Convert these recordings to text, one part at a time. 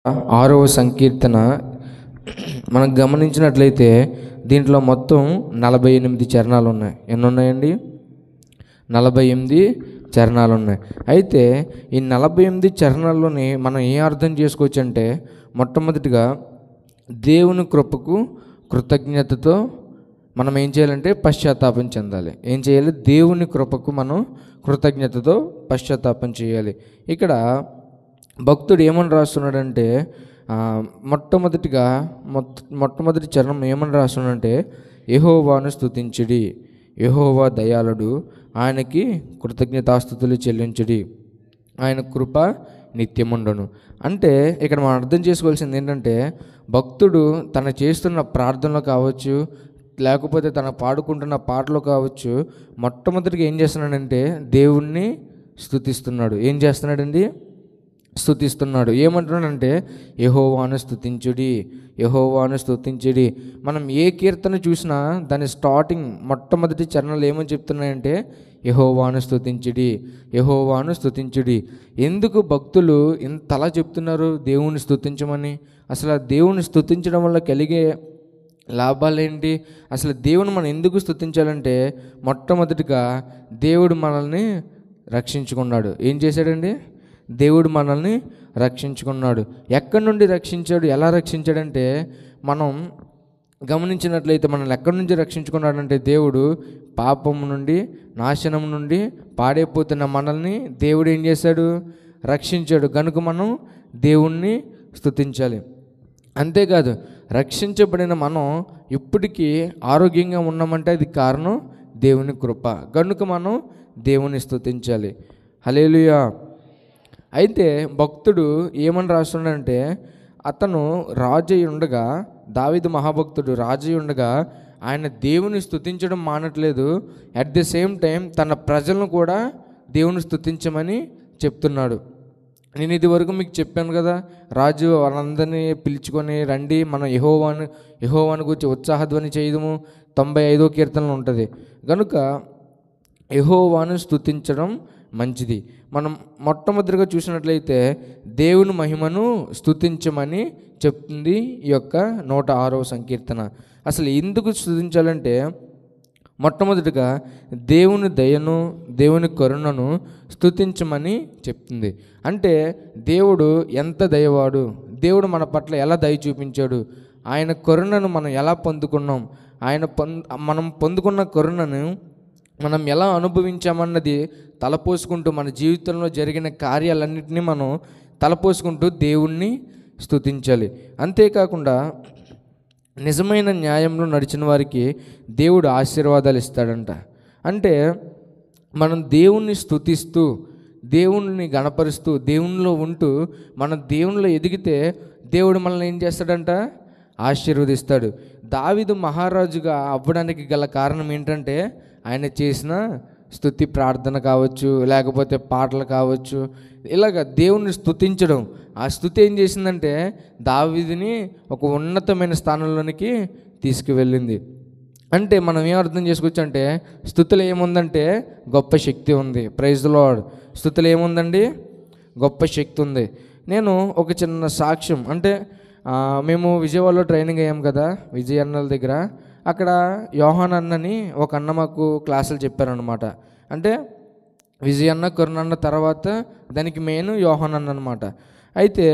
6వ సంకీర్తన మనం గమనించినట్లయితే దీంట్లో మొత్తం 48 చరణాలు ఉన్నాయి. ఎన్ని ఉన్నాయండి? 48 చరణాలు ఉన్నాయి. అయితే ఈ 48 చరణాల్లోని మనం ఏం అర్థం చేసుకోవచ్చు అంటే, మొట్టమొదటిగా దేవుని కృపకు కృతజ్ఞతతో మనం ఏం చేయాలంటే పశ్చాత్తాపం చెందాలి. ఏం చేయాలి? దేవుని కృపకు మనం కృతజ్ఞతతో పశ్చాత్తాపం చేయాలి. ఇక్కడ భక్తుడు ఏమని రాస్తున్నాడంటే, మొట్టమొదటి చరణం ఏమని రాస్తున్నాడంటే, యెహోవాను స్తుతించుడి, యెహోవా దయాళుడు, ఆయనకి కృతజ్ఞతాస్తుతులు చెల్లించుడి, ఆయన కృప నిత్యముండును. అంటే ఇక్కడ మనం అర్థం చేసుకోవాల్సింది ఏంటంటే, భక్తుడు తన చేస్తున్న ప్రార్థనలో కావచ్చు, లేకపోతే తన పాడుకుంటున్న పాటలో కావచ్చు, మొట్టమొదటిగా ఏం చేస్తున్నాడంటే దేవుణ్ణి స్తుతిస్తున్నాడు. ఏం చేస్తున్నాడండి? స్తుతిస్తున్నాడు. ఏమంటున్నాడంటే యెహోవాను స్తుతించుడి, యెహోవాను స్తుతించుడి. మనం ఏ కీర్తన చూసినా దాని స్టార్టింగ్ మొట్టమొదటి చరణాలు ఏమని చెప్తున్నాయంటే యెహోవాను స్తుతించుడి, యెహోవాను స్తుతించుడి. ఎందుకు భక్తులు ఇంతలా చెప్తున్నారు దేవుని స్తుతించమని? అసలు దేవుని స్తుతించడం వల్ల కలిగే లాభాలేంటి? అసలు దేవుని మనం ఎందుకు స్తుతించాలంటే, మొట్టమొదటిగా దేవుడు మనల్ని రక్షించుకున్నాడు. ఏం చేశాడండి? దేవుడు మనల్ని రక్షించుకున్నాడు. ఎక్కడి నుండి రక్షించాడు? ఎలా రక్షించాడంటే, మనం గమనించినట్లయితే మనల్ని ఎక్కడి నుంచి రక్షించుకున్నాడంటే, దేవుడు పాపము నుండి, నాశనం నుండి, పాడైపోతున్న మనల్ని దేవుడు ఏం చేశాడు? రక్షించాడు. కనుక మనం దేవుణ్ణి స్తుతించాలి. అంతేకాదు, రక్షించబడిన మనం ఇప్పటికీ ఆరోగ్యంగా ఉన్నామంటే అది కారణం దేవుని కృప. కనుక మనం దేవుని స్తుతించాలి. హల్లెలూయా. అయితే భక్తుడు ఏమని రాస్తున్నాడంటే, అతను రాజు ఉండగా, దావీదు మహాభక్తుడు రాజు ఉండగా ఆయన దేవుని స్తుతించడం మానట్లేదు. అట్ ది సేమ్ టైం తన ప్రజలను కూడా దేవుని స్తుతించమని చెప్తున్నాడు. నేను ఇది వరకు మీకు చెప్పాను కదా, రాజు వాళ్ళందరినీ పిలుచుకొని రండి, మనం యెహోవాను గురించి ఉత్సాహధ్వని చేయదము, 95వ కీర్తనలో ఉంటుంది. కనుక యెహోవాను స్తుతించడం మంచిది. మనం మొట్టమొదటిగా చూసినట్లయితే దేవుని మహిమను స్తుతించమని చెప్తుంది ఈ యొక్క 106వ సంకీర్తన. అసలు ఎందుకు స్తుతించాలంటే, మొట్టమొదటిగా దేవుని దయను, దేవుని కరుణను స్తుతించమని చెప్తుంది. అంటే దేవుడు ఎంత దయవాడు, దేవుడు మన పట్ల ఎలా దయ చూపించాడు, ఆయన కరుణను మనం ఎలా పొందుకున్నాం, మనం పొందుకున్న కరుణను మనం ఎలా అనుభవించామన్నది తలపోసుకుంటూ, మన జీవితంలో జరిగిన కార్యాలన్నింటినీ మనం తలపోసుకుంటూ దేవుణ్ణి స్తుతించాలి. అంతేకాకుండా నిజమైన న్యాయంలో నడిచిన వారికి దేవుడు ఆశీర్వాదాలు ఇస్తాడంట. అంటే మనం దేవుణ్ణి స్తుతిస్తూ, దేవుణ్ణి గణపరుస్తూ, దేవునిలో ఉంటూ మనం దేవునిలో ఎదిగితే దేవుడు మనల్ని ఏం చేస్తాడంట? ఆశీర్వదిస్తాడు. దావీదు మహారాజుగా అవ్వడానికి గల కారణం ఏంటంటే, ఆయన చేసిన స్తుతి ప్రార్థన కావచ్చు, లేకపోతే పాటలు కావచ్చు, ఇలాగ దేవుణ్ణి స్తుతించడం. ఆ స్తుతి ఏం చేసిందంటే దావీదుని ఒక ఉన్నతమైన స్థానంలోనికి తీసుకువెళ్ళింది. అంటే మనం ఏం అర్థం చేసుకోవచ్చు అంటే, స్తుతిలో ఏముందంటే గొప్ప శక్తి ఉంది. Praise the lord. స్తుతిలో ఏముందండి? గొప్ప శక్తి ఉంది. నేను ఒక చిన్న సాక్ష్యం, అంటే మేము విజయవాడలో ట్రైనింగ్ అయ్యాం కదా, విజయ్ అన్నల దగ్గర. అక్కడ యోహాన్ అన్నని ఒక అన్న మాకు క్లాసులు చెప్పారనమాట. అంటే విజయ్ అన్న, కరుణ అన్న తర్వాత దానికి మెయిన్ యోహాన్ అన్న అనమాట. అయితే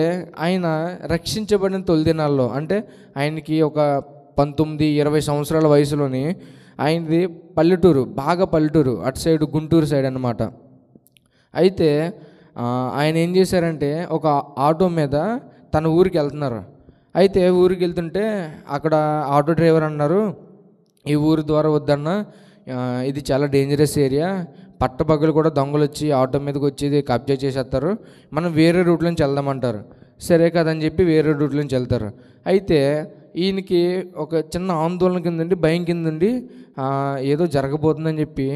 ఆయన రక్షించబడిన తొలి దినాల్లో, అంటే ఆయనకి ఒక 19-20 సంవత్సరాల వయసులోని, ఆయనది పల్లెటూరు, బాగా పల్లెటూరు, అటు సైడ్ గుంటూరు సైడ్ అనమాట. అయితే ఆయన ఏం చేశారంటే, ఒక ఆటో మీద తన ఊరికి వెళ్తున్నారు. అయితే ఊరికి వెళ్తుంటే అక్కడ ఆటో డ్రైవర్ అన్నారు, ఈ ఊరు ద్వారా వద్దన్నా, ఇది చాలా డేంజరస్ ఏరియా, పట్టపగలు కూడా దొంగలు వచ్చి ఆటో మీదకి వచ్చి కబ్జా చేసేస్తారు, మనం వేరే రూట్ నుంచి వెళ్దామంటారు. సరే కదని చెప్పి వేరే రూట్ నుంచి వెళ్తారు. అయితే ఈయనకి ఒక చిన్న ఆందోళన కిందండి, భయం కిందండి, ఏదో జరగబోతుందని చెప్పి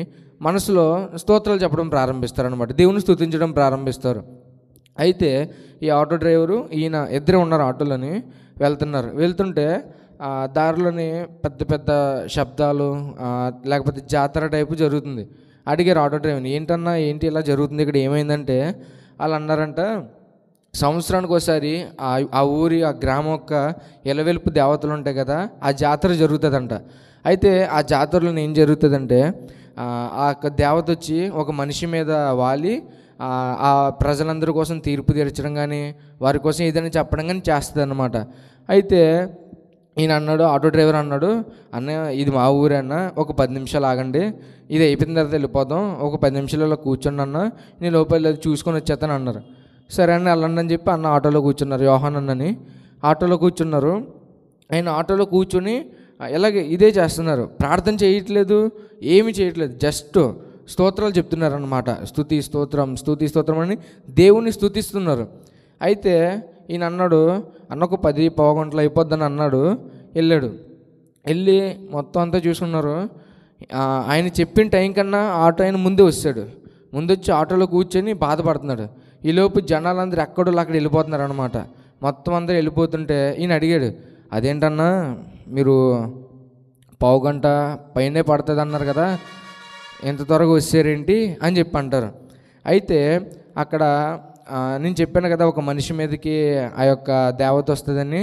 మనసులో స్తోత్రాలు చెప్పడం ప్రారంభిస్తారనమాట, దేవుని స్తుతించడం ప్రారంభిస్తారు. అయితే ఈ ఆటో డ్రైవరు ఈయన ఇద్దరే ఉన్నారు, ఆటోలోని వెళ్తుంటే దారిలోని పెద్ద పెద్ద శబ్దాలు, లేకపోతే జాతర టైపు జరుగుతుంది. అడిగారు ఆటో డ్రైవర్ని, ఏంటన్నా ఏంటి ఇలా జరుగుతుంది, ఇక్కడ ఏమైందంటే వాళ్ళు అన్నారంట, సంవత్సరానికి ఒకసారి ఆ ఊరి ఆ గ్రామం యొక్క ఎలవెలుపు దేవతలు ఉంటాయి కదా, ఆ జాతర జరుగుతుందంట. అయితే ఆ జాతరలో ఏం జరుగుతుందంటే ఆ యొక్క దేవత వచ్చి ఒక మనిషి మీద వాలి ఆ ప్రజలందరి కోసం తీర్పు తీర్చడం కానీ వారి కోసం ఏదైనా చెప్పడం కానీ చేస్తుంది అన్నమాట. అయితే ఈయన అన్నాడు, ఆటో డ్రైవర్ అన్నాడు, అన్న ఇది మా ఊరే అన్న, ఒక 10 నిమిషాలు ఆగండి, ఇది అయిపోయిన తర్వాత వెళ్ళిపోదాం, ఒక 10 నిమిషాలలో కూర్చోండి అన్న, నేను లోపల చూసుకొని వచ్చేస్తాను అన్నారు. సరే అన్న వెళ్ళండి అని చెప్పి అన్న ఆటోలో కూర్చున్నారు. యోహాన్ అన్నని ఆటోలో కూర్చున్నారు. ఆయన ఆటోలో కూర్చొని ఇలాగే ఇదే చేస్తున్నారు, ప్రార్థన చేయట్లేదు, ఏమి చేయట్లేదు, జస్ట్ స్తోత్రాలు చెప్తున్నారు అన్నమాట. స్తుతి స్తోత్రం అని దేవుణ్ణి స్తుతిస్తున్నారు. అయితే ఈయన అన్నాడు, అన్న ఒక 10 గంటలు అయిపోద్దని అన్నాడు. వెళ్ళి మొత్తం అంతా చూసుకున్నారు. ఆయన చెప్పిన టైం కన్నా ఆటో ఆయన ముందే వచ్చి ఆటోలో కూర్చొని బాధపడుతున్నాడు. ఈలోపు జనాలందరూ ఎక్కడో అక్కడ వెళ్ళిపోతున్నారు అనమాట. మొత్తం అందరూ వెళ్ళిపోతుంటే ఈయన అడిగాడు, అదేంటన్నా మీరు 15 గంట పైనే పడుతుంది అన్నారు కదా, ఎంత త్వరగా వచ్చారేంటి అని చెప్పి అంటారు. అయితే అక్కడ నేను చెప్పాను కదా, ఒక మనిషి మీదకి ఆ యొక్క దేవత వస్తుందని.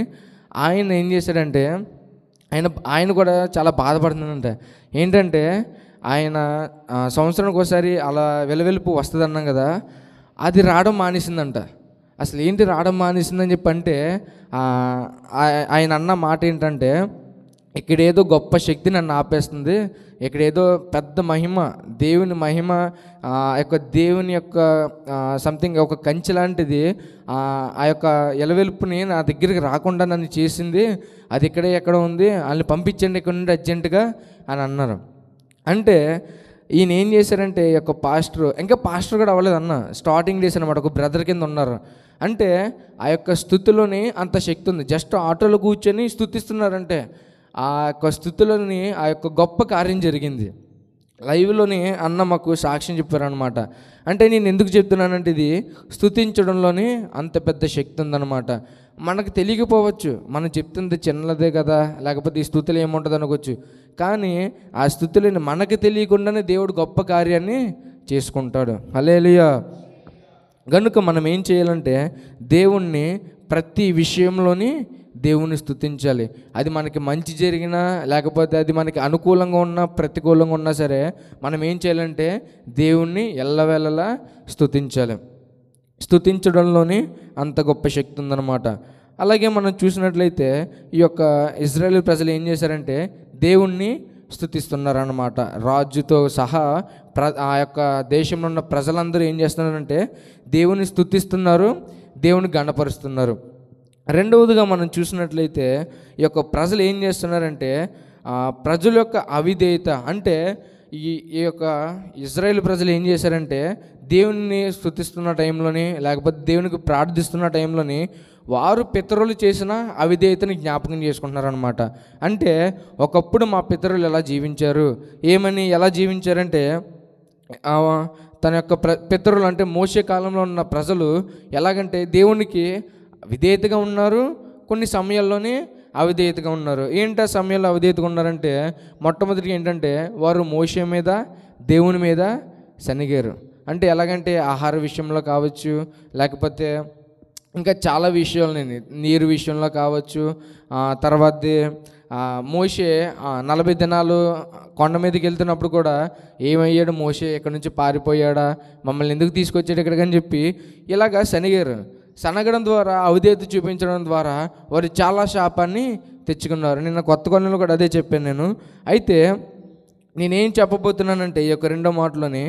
ఆయన ఏం చేశాడంటే ఆయన కూడా చాలా బాధపడుతుందంట. ఏంటంటే ఆయన సంవత్సరానికి ఒకసారి అలా వెలువెలుపు వస్తుంది అన్నాం కదా, అది రావడం మానేసిందంట. అసలు ఏంటి రావడం మానేసిందని చెప్పి అంటే ఆయన అన్న మాట ఏంటంటే, ఇక్కడేదో గొప్ప శక్తి నన్ను ఆపేస్తుంది, ఇక్కడేదో పెద్ద మహిమ, దేవుని మహిమ, దేవుని యొక్క సంథింగ్ ఒక కంచె లాంటిది ఆ యొక్క ఎలవెలుపుని నా దగ్గరికి రాకుండా నన్ను చేసింది, అది ఎక్కడ ఉంది, వాళ్ళని పంపించండి ఇక్కడ నుండి అర్జెంటుగా అని అన్నారు. అంటే ఈయన ఏం చేశారంటే ఈ యొక్క పాస్టర్ కూడా అవ్వలేదు అన్న, స్టార్టింగ్ డేస్ అనమాట, ఒక బ్రదర్ కింద ఉన్నారు. అంటే ఆ యొక్క స్థుతిలోని అంత శక్తి ఉంది. జస్ట్ ఆటోలో కూర్చొని స్థుతిస్తున్నారంటే ఆ యొక్క స్థుతిలోని ఆ యొక్క గొప్ప కార్యం జరిగింది. లైవ్లోని అన్న మాకు సాక్ష్యం చెప్పారనమాట. అంటే నేను ఎందుకు చెప్తున్నానంటే, ఇది స్థుతించడంలోని అంత పెద్ద శక్తి ఉందన్నమాట. మనకు తెలియకపోవచ్చు, మనం చెప్తుంది చిన్నదే కదా, లేకపోతే ఈ స్థుతిలో ఏముంటుంది అనుకోవచ్చు. కానీ ఆ స్థుతిలోని మనకు తెలియకుండానే దేవుడు గొప్ప కార్యాన్ని చేసుకుంటాడు. హల్లెలూయా. కనుక మనం ఏం చేయాలంటే దేవుణ్ణి ప్రతి విషయంలోని దేవుణ్ణి స్తుతించాలి. అది మనకి మంచి జరిగినా లేకపోతే అది మనకి అనుకూలంగా ఉన్నా ప్రతికూలంగా ఉన్నా సరే మనం ఏం చేయాలంటే దేవుణ్ణి ఎల్లవేళలా స్తుతించాలి. స్తుతించడంలోని అంత గొప్ప శక్తి ఉందన్నమాట. అలాగే మనం చూసినట్లయితే ఈ యొక్క ఇజ్రాయేల్ ప్రజలు ఏం చేశారంటే దేవుణ్ణి స్తుతిస్తున్నారన్నమాట. రాజుతో సహా ఆ యొక్క దేశంలో ఉన్న ప్రజలందరూ ఏం చేస్తున్నారంటే దేవుని స్తుతిస్తున్నారు, దేవుని గణపరుస్తున్నారు. రెండవదిగా మనం చూసినట్లయితే ఈ యొక్క ప్రజలు ఏం చేస్తున్నారంటే ప్రజల యొక్క అవిధేయత, అంటే ఈ యొక్క ఇజ్రాయేల్ ప్రజలు ఏం చేశారంటే దేవుని స్తుతిస్తున్న టైంలోని లేకపోతే దేవునికి ప్రార్థిస్తున్న టైంలోని వారు పితరులు చేసిన అవిధేయతని జ్ఞాపకం చేసుకుంటున్నారనమాట. అంటే ఒకప్పుడు మా పితరులు ఎలా జీవించారు, ఎలా జీవించారంటే తన యొక్క పితరులు అంటే మోషే కాలంలో ఉన్న ప్రజలు ఎలాగంటే దేవునికి విధేయతగా ఉన్నారు, కొన్ని సమయాల్లోనే అవిధేయతగా ఉన్నారు. ఏంటి ఆ సమయంలో అవిధేయతగా ఉన్నారంటే మొట్టమొదటిగా ఏంటంటే వారు మోషే మీద దేవుని మీద శనిగారు. అంటే ఎలాగంటే ఆహార విషయంలో కావచ్చు, లేకపోతే ఇంకా చాలా విషయాలు, నీరు విషయంలో కావచ్చు. తర్వాత మోషే 40 దినాలు కొండ మీదకి వెళ్తున్నప్పుడు కూడా ఏమయ్యాడు మోషే, ఎక్కడి నుంచి పారిపోయాడా, మమ్మల్ని ఎందుకు తీసుకొచ్చాడు ఇక్కడికని చెప్పి ఇలాగా శనిగారు. సనగడం ద్వారా అవిధేయత చూపించడం ద్వారా వారు చాలా శాపాన్ని తెచ్చుకున్నారు. నిన్న కొత్త కొన్నలు కూడా అదే చెప్పాను నేను. అయితే నేనేం చెప్పబోతున్నానంటే ఈ యొక్క రెండో మాటలోని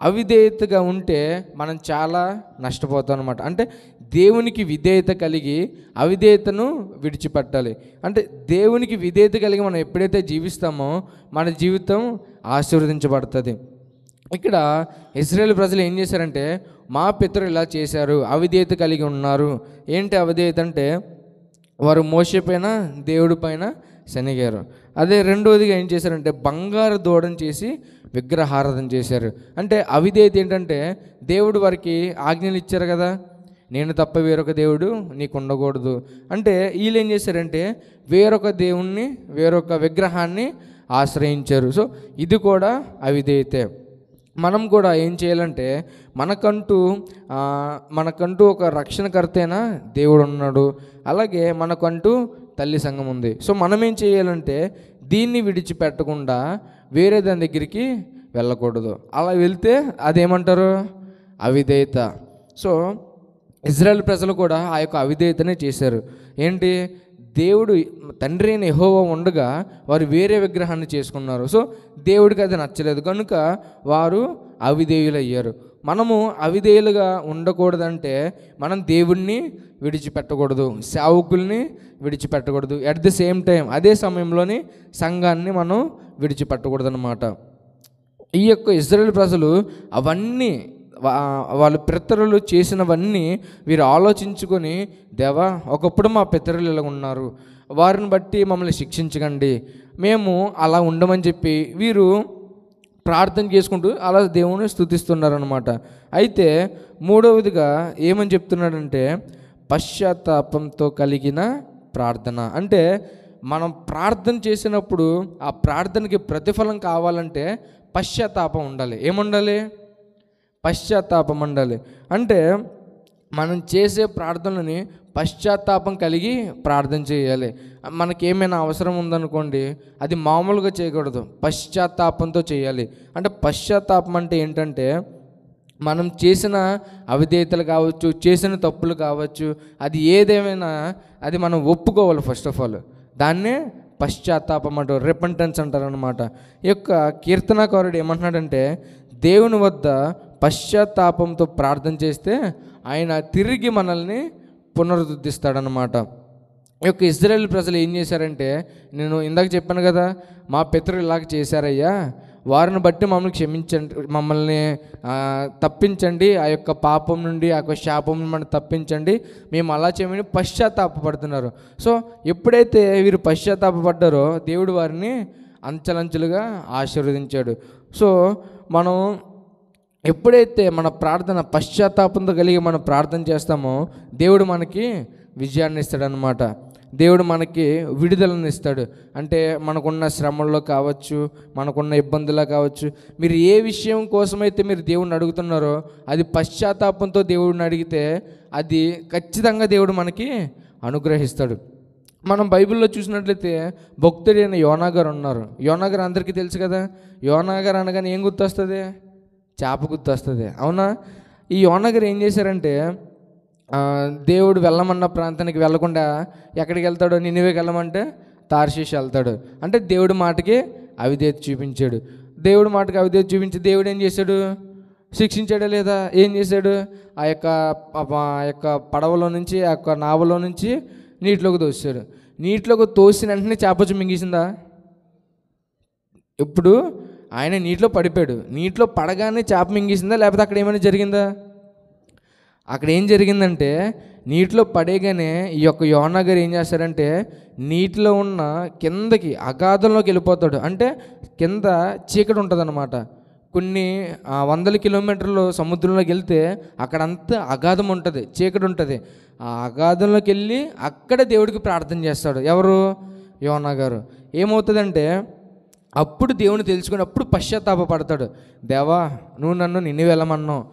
అవిధేయతగా ఉంటే మనం చాలా నష్టపోతాం అనమాట. అంటే దేవునికి విధేయత కలిగి అవిధేయతను విడిచిపెట్టాలి. అంటే దేవునికి విధేయత కలిగి మనం ఎప్పుడైతే జీవిస్తామో మన జీవితం ఆశీర్వదించబడుతుంది. ఇక్కడ ఇశ్రాయేలు ప్రజలు ఏం చేశారంటే మా పితరులు ఇలా చేశారు, అవిధేయత కలిగి ఉన్నారు. ఏంటి అవిధేయత అంటే వారు మోషే పైన దేవుడి పైన శనిగారు. అదే రెండవదిగా ఏం చేశారంటే బంగారు దూడను చేసి విగ్రహారాధన చేశారు. అంటే అవిధేయత ఏంటంటే దేవుడు వారికి ఆజ్ఞలు ఇచ్చారు కదా, నేను తప్ప వేరొక దేవుడు నీకు ఉండకూడదు. అంటే వీళ్ళు ఏం చేశారంటే వేరొక దేవుణ్ణి, వేరొక విగ్రహాన్ని ఆశ్రయించారు. సో ఇది కూడా అవిధేయతే. మనం కూడా ఏం చేయాలంటే మనకంటూ మనకంటూ ఒక రక్షణకర్త అయినా దేవుడు ఉన్నాడు. అలాగే మనకంటూ తల్లి సంఘం ఉంది. సో మనం ఏం చేయాలంటే దీన్ని విడిచిపెట్టకుండా వేరే దాని దగ్గరికి వెళ్ళకూడదు. అలా వెళ్తే అదేమంటారు? అవిధేయత. సో ఇజ్రాయెల్ ప్రజలు కూడా ఆ యొక్క అవిధేయతనే చేశారు. ఏంటి? దేవుడు తండ్రి అయిన యెహోవా ఉండగా వారు వేరే విగ్రహాన్ని చేసుకున్నారు. సో దేవుడికి అది నచ్చలేదు కనుక వారు అవిధేయులయ్యారు. మనము అవిధేయులుగా ఉండకూడదంటే మనం దేవుణ్ణి విడిచిపెట్టకూడదు, సేవకుల్ని విడిచిపెట్టకూడదు. అట్ ది సేమ్ టైం అదే సమయంలోని సంఘాన్ని మనం విడిచిపెట్టకూడదు అన్నమాట. ఈ యొక్క ఇజ్రాయెల్ ప్రజలు అవన్నీ వాళ్ళ పితరులు చేసినవన్నీ వీరు ఆలోచించుకొని, దేవా ఒకప్పుడు మా పితరులు ఇలా ఉన్నారు, వారిని బట్టి మమ్మల్ని శిక్షించకండి, మేము అలా ఉండమని చెప్పి వీరు ప్రార్థన చేసుకుంటూ అలా దేవుని స్తుతిస్తున్నారనమాట. అయితే మూడవదిగా ఏమని చెప్తున్నాడంటే పశ్చాత్తాపంతో కలిగిన ప్రార్థన. అంటే మనం ప్రార్థన చేసినప్పుడు ఆ ప్రార్థనకి ప్రతిఫలం కావాలంటే పశ్చాత్తాపం ఉండాలి. ఏముండాలి? పశ్చాత్తాపం ఉండాలి. అంటే మనం చేసే ప్రార్థనని పశ్చాత్తాపం కలిగి ప్రార్థన చేయాలి. మనకేమైనా అవసరం ఉందనుకోండి, అది మామూలుగా చేయకూడదు, పశ్చాత్తాపంతో చేయాలి. అంటే పశ్చాత్తాపం అంటే ఏంటంటే మనం చేసిన అవిధేయతలు కావచ్చు, చేసిన తప్పులు కావచ్చు, అది ఏదేమైనా అది మనం ఒప్పుకోవాలి. ఫస్ట్ ఆఫ్ ఆల్ దాన్నే పశ్చాత్తాపం అంటారు, రిపెంటెన్స్ అంటారు అనమాట. ఈ యొక్క కీర్తనాకారుడు ఏమంటున్నాడంటే దేవుని వద్ద పశ్చాత్తాపంతో ప్రార్థన చేస్తే ఆయన తిరిగి మనల్ని పునరుద్ధరిస్తాడనమాట. ఈ యొక్క ఇజ్రాయేల్ ప్రజలు ఏం చేశారంటే, నేను ఇందాక చెప్పాను కదా, మా పితరులు ఇలాగ చేశారయ్యా, వారిని బట్టి మమ్మల్ని క్షమించండి, మమ్మల్ని తప్పించండి, ఆ యొక్క పాపం నుండి ఆ యొక్క శాపం నుండి మనం తప్పించండి, మేము అలా చేయమని పశ్చాత్తాపడుతున్నారు. సో ఎప్పుడైతే వీరు పశ్చాత్తాపడ్డారో దేవుడు వారిని అంచెలంచెలుగా ఆశీర్వదించాడు. సో మనం ఎప్పుడైతే మన ప్రార్థన పశ్చాత్తాపంతో కలిగి మనం ప్రార్థన చేస్తామో దేవుడు మనకి విజయాన్ని ఇస్తాడనమాట. దేవుడు మనకి విడుదలను ఇస్తాడు. అంటే మనకున్న శ్రమల్లో కావచ్చు, మనకున్న ఇబ్బందుల్లో కావచ్చు, మీరు ఏ విషయం కోసమైతే మీరు దేవుడిని అడుగుతున్నారో అది పశ్చాత్తాపంతో దేవుడిని అడిగితే అది ఖచ్చితంగా దేవుడు మనకి అనుగ్రహిస్తాడు. మనం బైబిల్లో చూసినట్లయితే భక్తుడైన యోనా గారు ఉన్నారు. యోనా గారు అందరికీ తెలుసు కదా. యోనా గారు అనగానే ఏం గుర్తొస్తుంది? చేప గుర్తొస్తుంది, అవునా? ఈ యోనా గారు ఏం చేశారంటే దేవుడు వెళ్ళమన్న ప్రాంతానికి వెళ్ళకుండా ఎక్కడికి వెళ్తాడో, నినివేకి వెళ్ళమంటే తార్షీష్ వెళ్తాడు. అంటే దేవుడి మాటకి అవిధేయత చూపించాడు. దేవుడి మాటకి అవిధేయత చూపించి దేవుడు ఏం చేశాడు? శిక్షించాడా లేదా? ఏం చేశాడు? ఆ యొక్క పడవలో నుంచి, ఆ యొక్క నావలో నుంచి నీటిలోకి తోసాడు. నీటిలోకి తోసిన వెంటనే చేప వచ్చి మింగేసిందా? ఇప్పుడు ఆయన నీటిలో పడిపోయాడు, నీటిలో పడగానే చేప మింగేసిందా, లేకపోతే అక్కడ ఏమైనా జరిగిందా? అక్కడ ఏం జరిగిందంటే నీటిలో పడేగానే ఈ యొక్క యోనా గారు ఏం చేస్తారంటే నీటిలో ఉన్న కిందకి అగాధంలోకి వెళ్ళిపోతాడు. అంటే కింద చీకటి ఉంటుంది అన్నమాట. కొన్ని వందల కిలోమీటర్లు సముద్రంలోకి వెళ్తే అక్కడంతా అగాధం ఉంటుంది, చీకటి ఉంటుంది. ఆ అగాధంలోకి వెళ్ళి అక్కడ దేవుడికి ప్రార్థన చేస్తాడు. ఎవరు? యోనా గారు. ఏమవుతుందంటే అప్పుడు దేవుని తెలుసుకుని అప్పుడు పశ్చాత్తాపడతాడు. దేవా నువ్వు నన్ను నిన్ను వెళ్ళమన్నావు,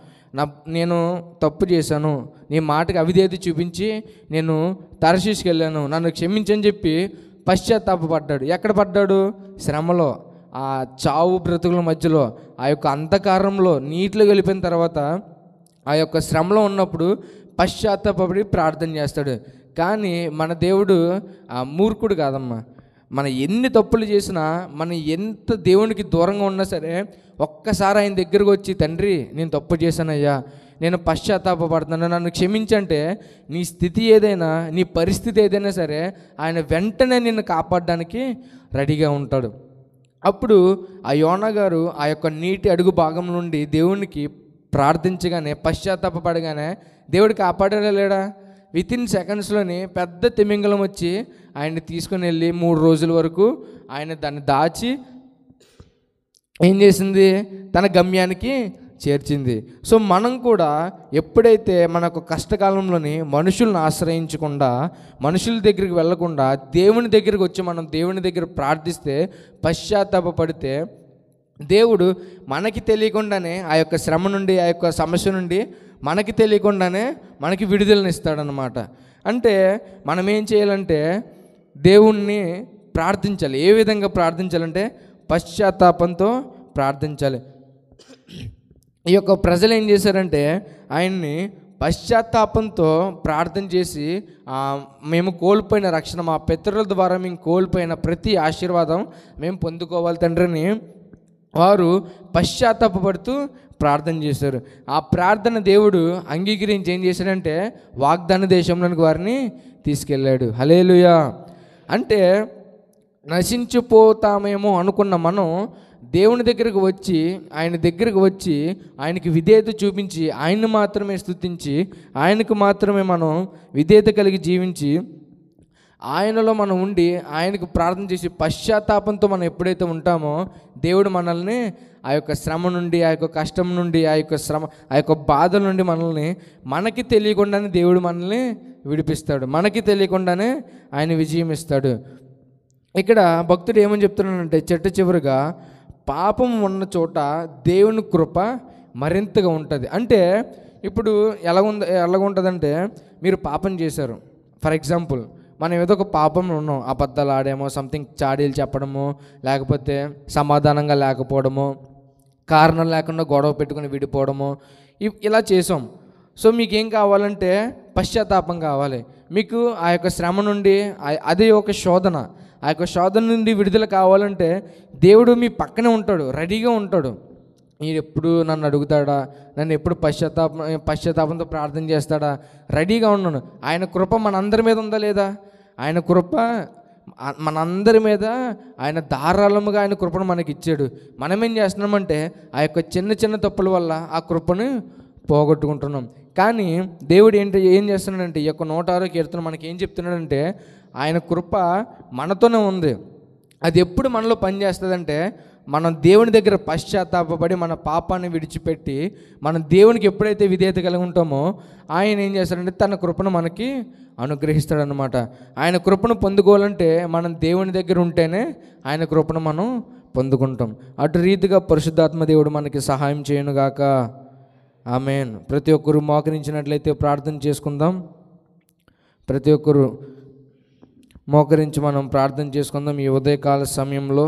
నేను తప్పు చేశాను, నీ మాటకి అవిధేయత చూపించి నేను తర్షీష్కి వెళ్ళాను, నన్ను క్షమించని చెప్పి పశ్చాత్తాపడ్డాడు. ఎక్కడ పడ్డాడు? శ్రమలో, ఆ చావు బ్రతుకుల మధ్యలో, ఆ యొక్క అంధకారంలో నీటిలో వెళ్ళిపోయిన తర్వాత ఆ యొక్క శ్రమలో ఉన్నప్పుడు పశ్చాత్తాపడి ప్రార్థన చేస్తాడు. కానీ మన దేవుడు మూర్ఖుడు కాదమ్మా. మనం ఎన్ని తప్పులు చేసినా, మనం ఎంత దేవునికి దూరంగా ఉన్నా సరే ఒక్కసారి ఆయన దగ్గరకు వచ్చి, తండ్రి నేను తప్పు చేశానయ్యా, నేను పశ్చాత్తాపడుతున్నాను, నన్ను క్షమించంటే నీ స్థితి ఏదైనా, నీ పరిస్థితి ఏదైనా సరే ఆయన వెంటనే నిన్ను కాపాడడానికి రెడీగా ఉంటాడు. అప్పుడు ఆ యోనా గారు ఆ యొక్క నీటి అడుగు భాగం నుండి దేవునికి ప్రార్థించగానే, పశ్చాత్తాపడగానే దేవుడు కాపాడాడా లేడా? వితిన్ సెకండ్స్లోని పెద్ద తిమింగలం వచ్చి ఆయన్ని తీసుకుని వెళ్ళి 3 రోజుల వరకు ఆయన దాన్ని దాచి ఏం చేసింది? తన గమ్యానికి చేర్చింది. సో మనం కూడా ఎప్పుడైతే మనకు కష్టకాలంలోని మనుషులను ఆశ్రయించకుండా, మనుషుల దగ్గరికి వెళ్ళకుండా దేవుని దగ్గరికి వచ్చి మనం దేవుని దగ్గర ప్రార్థిస్తే, పశ్చాత్తాపడితే దేవుడు మనకి తెలియకుండానే ఆ యొక్క శ్రమ నుండి, ఆ యొక్క సమస్య నుండి మనకి తెలియకుండానే మనకి విడుదలనిస్తాడనమాట. అంటే మనం ఏం చేయాలంటే దేవుణ్ణి ప్రార్థించాలి. ఏ విధంగా ప్రార్థించాలంటే పశ్చాత్తాపంతో ప్రార్థించాలి. ఈ యొక్క ప్రజలు ఏం చేశారంటే ఆయన్ని పశ్చాత్తాపంతో ప్రార్థన చేసి మేము కోల్పోయిన రక్షణ, మా పితరుల ద్వారా మేము కోల్పోయిన ప్రతి ఆశీర్వాదం మేము పొందుకోవాలి తండ్రిని వారు పశ్చాత్తాపడుతూ ప్రార్థన చేశారు. ఆ ప్రార్థన దేవుడు అంగీకరించి ఏం చేశాడంటే వాగ్దాన దేశంలోనికి వారిని తీసుకెళ్ళాడు. హల్లెలూయా. అంటే నశించిపోతామేమో అనుకున్న మనం దేవుని దగ్గరకు వచ్చి, ఆయన దగ్గరకు వచ్చి ఆయనకి విధేయత చూపించి, ఆయన్ని మాత్రమే స్తుతించి, ఆయనకు మాత్రమే మనం విధేయత కలిగి జీవించి, ఆయనలో మనం ఉండి ఆయనకు ప్రార్థన చేసి పశ్చాత్తాపంతో మనం ఎప్పుడైతే ఉంటామో దేవుడు మనల్ని ఆ యొక్క శ్రమ నుండి, ఆ యొక్క కష్టం నుండి, ఆ యొక్క బాధల నుండి మనల్ని మనకి తెలియకుండానే దేవుడు మనల్ని విడిపిస్తాడు. మనకి తెలియకుండానే ఆయన విజయం ఇస్తాడు. ఇక్కడ భక్తుడు ఏమని చెప్తున్నాడంటే చెట్టు చివరిగా పాపం ఉన్న చోట దేవుని కృప మరింతగా ఉంటుంది. అంటే ఇప్పుడు ఎలాగుంటుందంటే మీరు పాపం చేశారు. ఫర్ ఎగ్జాంపుల్ మనం ఏదో ఒక పాపంలో ఉన్నాం, అబద్ధాలు ఆడేమో, సంథింగ్ చాడీలు చెప్పడము, లేకపోతే సమాధానంగా లేకపోవడము, కారణం లేకుండా గొడవ పెట్టుకుని విడిపోవడము, ఇలా చేసాం. సో మీకేం కావాలంటే పశ్చాత్తాపం కావాలి. మీకు ఆ యొక్క శ్రమ నుండి, అదే ఒక శోధన, ఆ యొక్క శోధన నుండి విడుదల కావాలంటే దేవుడు మీ పక్కనే ఉంటాడు, రెడీగా ఉంటాడు. మీరు ఎప్పుడు నన్ను అడుగుతాడా, నన్ను ఎప్పుడు పశ్చాత్తాపంతో ప్రార్థన చేస్తాడా, రెడీగా ఉన్నాను. ఆయన కృప మనందరి మీద ఉందా లేదా? ఆయన కృప మనందరి మీద ఆయన ధారాళముగా ఆయన కృపను మనకి ఇచ్చాడు. మనం ఏం చేస్తున్నామంటే ఆ యొక్క చిన్న చిన్న తప్పుల వల్ల ఆ కృపను పోగొట్టుకుంటున్నాం. కానీ దేవుడు ఏం చేస్తున్నాడంటే ఈ యొక్క 106వ కీర్తన మనకి ఏం చెప్తున్నాడంటే ఆయన కృప మనతోనే ఉంది. అది ఎప్పుడు మనలో పనిచేస్తుందంటే మనం దేవుని దగ్గర పశ్చాత్తాపడి మన పాపాన్ని విడిచిపెట్టి మనం దేవునికి ఎప్పుడైతే విధేయత కలిగి ఉంటామో ఆయన ఏం చేస్తాడంటే తన కృపను మనకి అనుగ్రహిస్తాడనమాట. ఆయన కృపను పొందుకోవాలంటే మనం దేవుని దగ్గర ఉంటేనే ఆయన కృపను మనం పొందుకుంటాం. అటు రీతిగా పరిశుద్ధాత్మ దేవుడు మనకి సహాయం చేయనుగాక. ఆమేన్. ప్రతి ఒక్కరు మోకరించినట్లయితే ప్రార్థన చేసుకుందాం. ప్రతి ఒక్కరు మోకరించి మనం ప్రార్థన చేసుకుందాం. ఈ ఉదయకాల సమయంలో